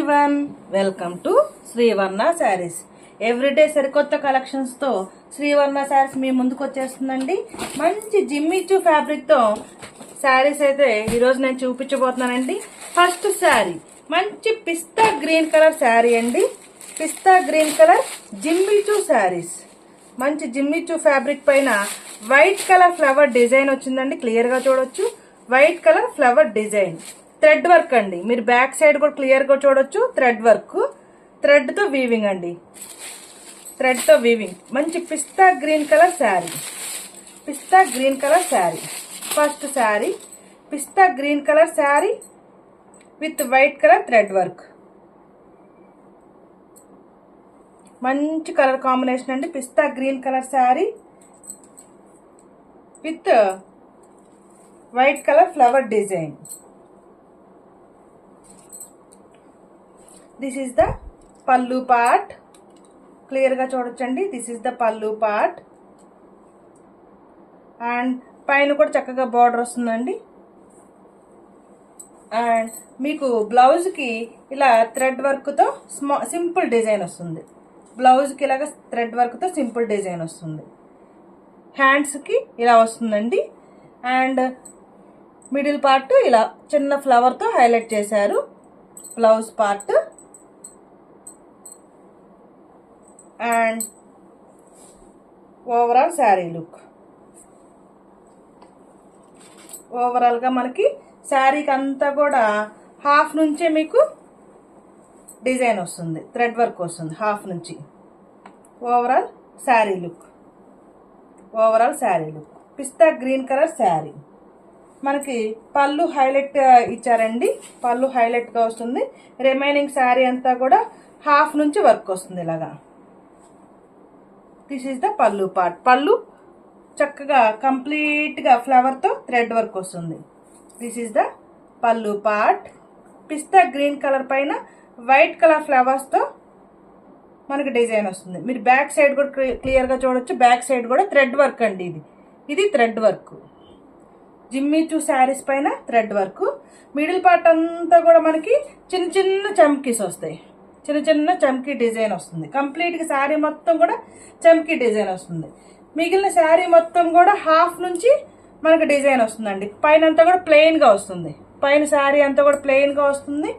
Everyone, welcome to Srivarna Sarees. Everyday సరికొత్త collections తో శ్రీవర్ణ శారీస్ మీ ముందుకు వచ్చేస్తుందండి. మంచి జిమ్మిచు ఫ్యాబ్రిక్ తో శారీస్ అయితే ఈరోజు నేను చూపించబోతున్నానండి. ఫస్ట్ శారీ మంచి పిస్తా గ్రీన్ కలర్ శారీ అండి. Pista green colour Jimmy Choo saris. మంచి జిమ్మిచు ఫ్యాబ్రిక్ పైన వైట్ కలర్ ఫ్లవర్ డిజైన్ వచ్చిందండి. క్లియర్ గా చూడొచ్చు. White colour flower design, thread work అండి. మీరు బ్యాక్ సైడ్ కూడా క్లియర్ గా చూడొచ్చు. థ్రెడ్ వర్క్, థ్రెడ్ తో వీవింగ్ అండి. థ్రెడ్ తో వీవింగ్. మంచి pista green colour sari. Pista green colour sari. First sari pista green colour sari with white colour thread work. మంచి కలర్ కాంబినేషన్ అండి. Pista green colour sari with white colour flower design. This is the pallu part. Clear గా చూడొచ్చండి. This is the pallu part. And పైన కూడా చక్కగా border వస్తుందండి. And మీకు blouse కి ఇలా థ్రెడ్ వర్క్ తో సింపుల్ డిజైన్ వస్తుంది. బ్లౌజ్ కి ఇలాగా థ్రెడ్ వర్క్ తో సింపుల్ డిజైన్ వస్తుంది. హ్యాండ్స్ కి ఇలా వస్తుందండి. అండ్ మిడిల్ పార్ట్ ఇలా చిన్న ఫ్లవర్ తో హైలైట్ చేశారు. Blouse part and overall sari look. Overall గా మనకి శారీకి అంతా కూడా హాఫ్ నుంచే మీకు డిజైన్ వస్తుంది, థ్రెడ్ వర్క్ వస్తుంది హాఫ్ నుంచి. Overall sari look. Overall sari look. Pista green colour sari. మనకి పళ్ళు హైలైట్ ఇచ్చారండి. పళ్ళు హైలైట్ గా వస్తుంది. రిమైనింగ్ శారీ అంతా కూడా హాఫ్ నుంచి వర్క్ వస్తుంది ఇలాగా. దిస్ ఈస్ ద పళ్ళు పార్ట్. పళ్ళు చక్కగా కంప్లీట్ గా ఫ్లవర్ తో థ్రెడ్ వర్క్ వస్తుంది. దిస్ ఈస్ ద పళ్ళు పార్ట్. పిస్తా గ్రీన్ కలర్ పైన వైట్ కలర్ ఫ్లవర్స్ తో మనకి డిజైన్ వస్తుంది. మీరు బ్యాక్ సైడ్ కూడా క్లియర్ గా చూడొచ్చు. బ్యాక్ సైడ్ కూడా థ్రెడ్ వర్క్ అండి. ఇది థ్రెడ్ వర్క్. జిమ్మిచు శారీస్ పైన థ్రెడ్ వర్క్. మిడిల్ పార్ట్ అంతా కూడా మనకి చిన్న చిన్న చమ్కీస్ వస్తాయి. చిన్న చిన్న చమ్కీ డిజైన్ వస్తుంది. కంప్లీట్ గా శారీ మొత్తం కూడా చమ్కీ డిజైన్ వస్తుంది. మిగిలిన శారీ మొత్తం కూడా హాఫ్ నుంచి మనకి డిజైన్ వస్తుందండి. పైన అంతా కూడా ప్లెయిన్ గా వస్తుంది. పైన శారీ అంతా కూడా ప్లెయిన్ గా వస్తుంది.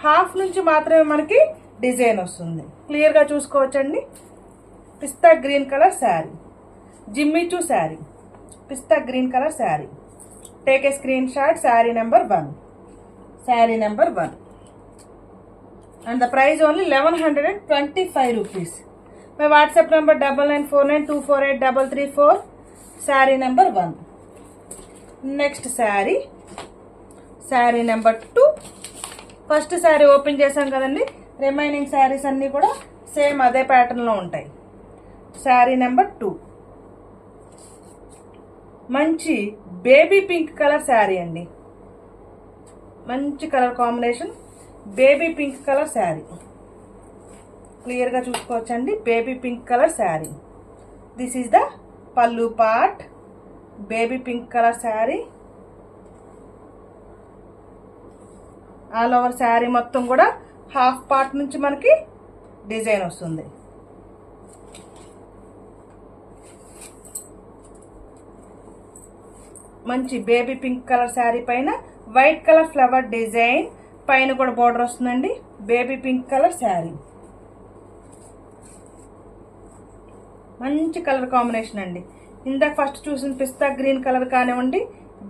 హాఫ్ నుంచి మాత్రమే మనకి డిజైన్ వస్తుంది. క్లియర్ గా చూసుకోవచ్చండి. Pista green colour sari, Jimmy Choo sari, pista green colour sari. Take a screenshot. Saree number 1. Saree number 1. And the price only 1125 rupees. My WhatsApp number 9949248334. Saree number 1. Next saree. Saree number 2. First saree open చేసాం కదండి. Remaining saris అన్ని కూడా same అదే pattern లో ఉంటాయి. saree number 2. మంచి baby pink colour sari అండి. మంచి colour combination. Baby pink colour sari. Clear గా చూసుకోవచ్చండి. Baby pink colour sari. This is the pallu part. Baby pink colour sari. All over sari మొత్తం కూడా హాఫ్ పార్ట్ నుంచి మనకి డిజైన్ వస్తుంది. మంచి బేబీ పింక్ కలర్ శారీ పైన వైట్ కలర్ ఫ్లవర్ డిజైన్. పైన కూడా బోర్డర్ వస్తుందండి. Baby pink colour sari. మంచి కలర్ కాంబినేషన్ అండి. ఇందాక ఫస్ట్ చూసిన పిస్తా గ్రీన్ కలర్ కానివ్వండి,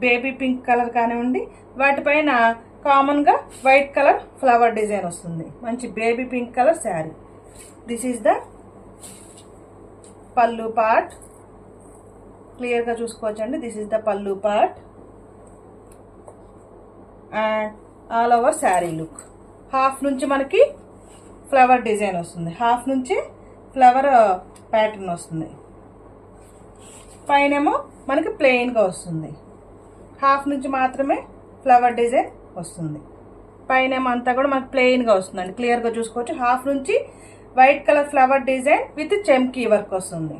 బేబీ పింక్ కలర్ కానివ్వండి, వాటిపైన కామన్ గా వైట్ కలర్ ఫ్లవర్ డిజైన్ వస్తుంది. మంచి baby pink colour sari. This is the pallu part. Clear గా చూసుకోవచ్చండి. This is the pallu part and all over sari look. Half నుంచి మనకి ఫ్లవర్ డిజైన్ వస్తుంది. హాఫ్ నుంచి ఫ్లవర్ ప్యాటర్న్ వస్తుంది. పైనేమో మనకి ప్లెయిన్ గా వస్తుంది. హాఫ్ నుంచి మాత్రమే ఫ్లవర్ డిజైన్ వస్తుంది. పైనేమో అంతా కూడా మనకి ప్లెయిన్ గా వస్తుందండి. క్లియర్ గా చూసుకోవచ్చు. హాఫ్ నుంచి white colour flower design with చెమ్కీ వర్క్ వస్తుంది.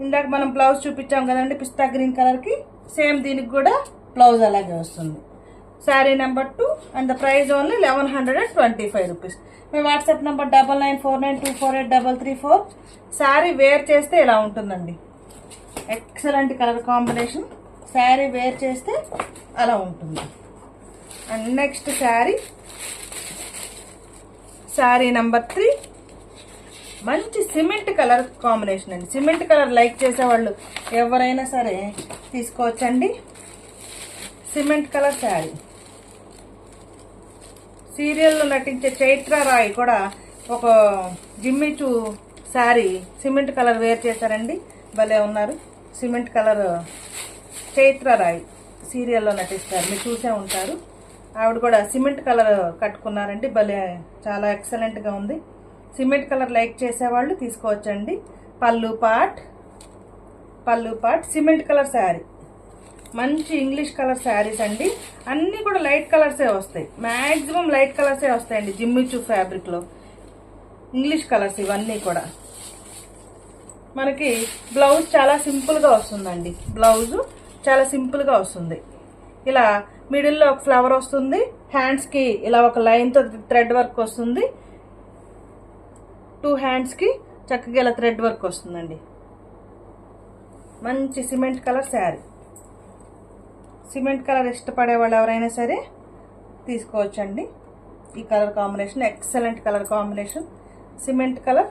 ఇందాక మనం బ్లౌజ్ చూపించాం కదండి పిస్తా గ్రీన్ కలర్ కి. సేమ్ దీనికి కూడా బ్లౌజ్ అలాగే వస్తుంది. Sari number 2 and the price only 1125 rupees. మీ వాట్సాప్ నెంబర్ 9949248334. శారీ వేర్ చేస్తే ఇలా ఉంటుందండి. Excellent colour combination. Sari wear చేస్తే అలా ఉంటుంది. అండ్ నెక్స్ట్ శారీ నెంబర్ 3 మంచి సిమెంట్ కలర్ కాంబినేషన్ అండి. సిమెంట్ కలర్ లైక్ చేసేవాళ్ళు ఎవరైనా సరే తీసుకోవచ్చండి. Cement colour sari. సీరియల్లో నటించే చైత్ర రాయ్ కూడా ఒక Jimmy Choo sari cement colour wear చేశారండి. భలే ఉన్నారు. సిమెంట్ కలర్ చైత్ర రాయ్ సీరియల్లో నటిస్తారు, మీరు చూసే ఉంటారు. ఆవిడ కూడా సిమెంట్ కలర్ కట్టుకున్నారండి. భలే చాలా ఎక్సలెంట్గా ఉంది. సిమెంట్ కలర్ లైక్ చేసేవాళ్ళు తీసుకోవచ్చండి. పళ్ళు పాట్ సిమెంట్ కలర్ శారీ. మంచి ఇంగ్లీష్ కలర్ శారీస్ అండి. అన్నీ కూడా లైట్ కలర్సే వస్తాయి. మ్యాక్సిమం లైట్ కలర్సే వస్తాయండి జిమ్మిచూ ఫ్యాబ్రిక్లో. ఇంగ్లీష్ కలర్స్ ఇవన్నీ కూడా. మనకి బ్లౌజ్ చాలా సింపుల్గా వస్తుందండి. బ్లౌజు చాలా సింపుల్గా వస్తుంది. ఇలా మిడిల్లో ఒక ఫ్లవర్ వస్తుంది. హ్యాండ్స్కి ఇలా ఒక లైన్తో థ్రెడ్ వర్క్ వస్తుంది. 2 హ్యాండ్స్కి చక్కగా ఇలా థ్రెడ్ వర్క్ వస్తుందండి. మంచి cement colour sari. Cement colour ఇష్టపడే వాళ్ళు ఎవరైనా సరే తీసుకోవచ్చండి. ఈ colour combination excellent colour combination. Cement colour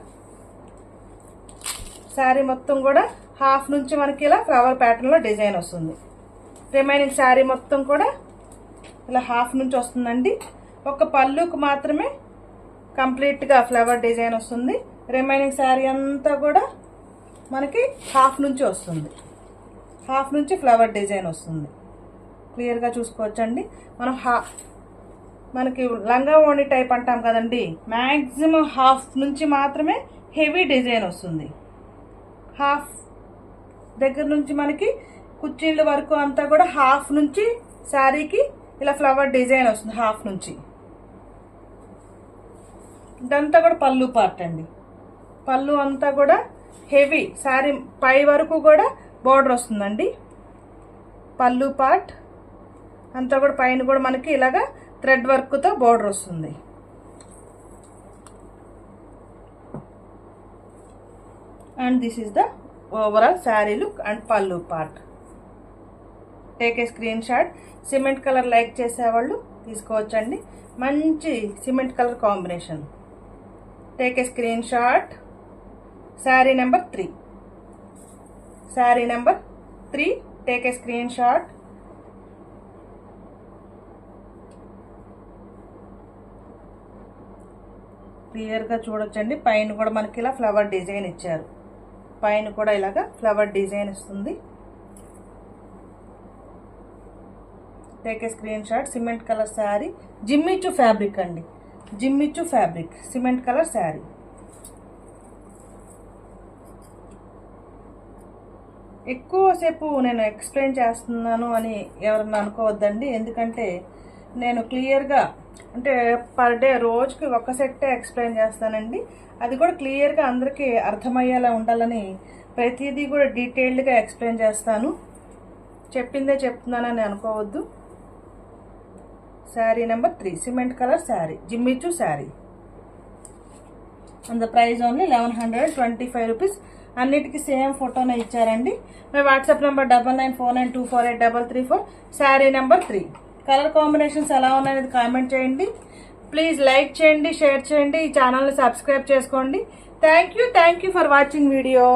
sari మొత్తం కూడా హాఫ్ నుంచి మనకి ఇలా ఫ్లవర్ ప్యాటర్న్లో డిజైన్ వస్తుంది. రిమైనింగ్ శారీ మొత్తం కూడా ఇలా హాఫ్ నుంచి వస్తుందండి. ఒక పళ్ళుకు మాత్రమే కంప్లీట్గా ఫ్లవర్ డిజైన్ వస్తుంది. రిమైనింగ్ శారీ అంతా కూడా మనకి హాఫ్ నుంచి వస్తుంది. హాఫ్ నుంచి ఫ్లవర్ డిజైన్ వస్తుంది. క్లియర్గా చూసుకోవచ్చండి. మనకి లంగా ఓణి టైప్ అంటాం కదండి, మ్యాక్సిమం హాఫ్ నుంచి మాత్రమే హెవీ డిజైన్ వస్తుంది. హాఫ్ దగ్గర నుంచి మనకి కుర్చీళ్ళ వరకు అంతా కూడా హాఫ్ నుంచి శారీకి ఇలా ఫ్లవర్ డిజైన్ వస్తుంది. హాఫ్ నుంచి ఇదంతా కూడా పళ్ళు పార్ట్ అండి. పళ్ళు అంతా కూడా హెవీ శారీ పై వరకు కూడా బోర్డర్ వస్తుందండి. పళ్ళు పార్ట్ అంతా కూడా పైన కూడా మనకి ఇలాగా థ్రెడ్ వర్క్తో బోర్డర్ వస్తుంది. And this is the overall sari look and pallu part. Take a screenshot. Cement colour like చేసేవాళ్ళు తీసుకోవచ్చండి. మంచి cement colour combination. Take a screenshot. Sari number 3. Sari number 3. Take a screenshot. క్లియర్గా చూడొచ్చండి. పైన కూడా మనకి ఇలా ఫ్లవర్ డిజైన్ ఇచ్చారు. పైన కూడా ఇలాగా ఫ్లవర్ డిజైన్ ఇస్తుంది. Take a screenshot. Cement colour sari. Jimmy Choo fabric అండి. Jimmy Choo fabric cement colour sari. ఎక్కువసేపు నేను ఎక్స్ప్లెయిన్ చేస్తున్నాను అని ఎవరన్నా అనుకోవద్దండి. ఎందుకంటే నేను క్లియర్గా అంటే పర్ డే రోజుకి ఒక సెట్టే ఎక్స్ప్లెయిన్ చేస్తానండి. అది కూడా క్లియర్గా అందరికీ అర్థమయ్యేలా ఉండాలని ప్రతిదీ కూడా డీటెయిల్డ్గా ఎక్స్ప్లెయిన్ చేస్తాను. చెప్పిందే చెప్తున్నానని అనుకోవద్దు. Sari number 3 cement colour sari. Jimmy Choo sari. And the price only 1125 rupees. అన్నిటికీ సేమ్ ఫోటోనే ఇచ్చారండి. My WhatsApp number 9949248334. Sari number 3. Colour combinations ఎలా ఉన్నాయనేది కామెంట్ చేయండి. ప్లీజ్ లైక్ చేయండి, షేర్ చేయండి, ఈ ఛానల్ని సబ్స్క్రైబ్ చేసుకోండి. Thank you for watching video.